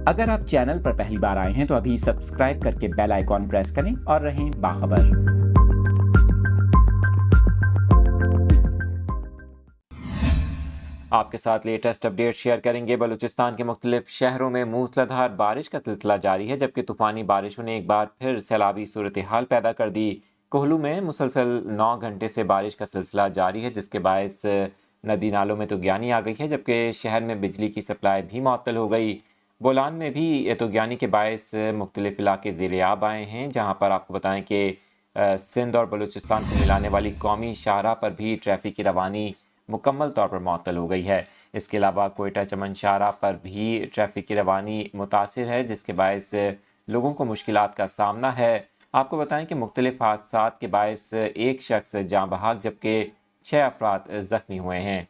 اگر آپ چینل پر پہلی بار آئے ہیں تو ابھی سبسکرائب کر کے بیل آئیکن پریس کریں اور رہیں باخبر۔ آپ کے ساتھ لیٹسٹ اپڈیٹ شیئر کریں گے۔ بلوچستان کے مختلف شہروں میں موسلا دھار بارش کا سلسلہ جاری ہے، جبکہ طوفانی بارشوں نے ایک بار پھر سیلابی صورتحال پیدا کر دی۔ کوہلو میں مسلسل 9 گھنٹے سے بارش کا سلسلہ جاری ہے، جس کے باعث ندی نالوں میں طغیانی آ گئی ہے، جبکہ شہر میں بجلی کی سپلائی بھی معطل ہو گئی۔ بولان میں بھی طغیانی کے باعث مختلف علاقے زیر آب آئے ہیں، جہاں پر آپ کو بتائیں کہ سندھ اور بلوچستان کو ملانے والی قومی شاہراہ پر بھی ٹریفک کی روانی مکمل طور پر معطل ہو گئی ہے۔ اس کے علاوہ کوئٹہ چمن شاہراہ پر بھی ٹریفک کی روانی متاثر ہے، جس کے باعث لوگوں کو مشکلات کا سامنا ہے۔ آپ کو بتائیں کہ مختلف حادثات کے باعث ایک شخص جاں بحق جبکہ 6 افراد زخمی ہوئے ہیں۔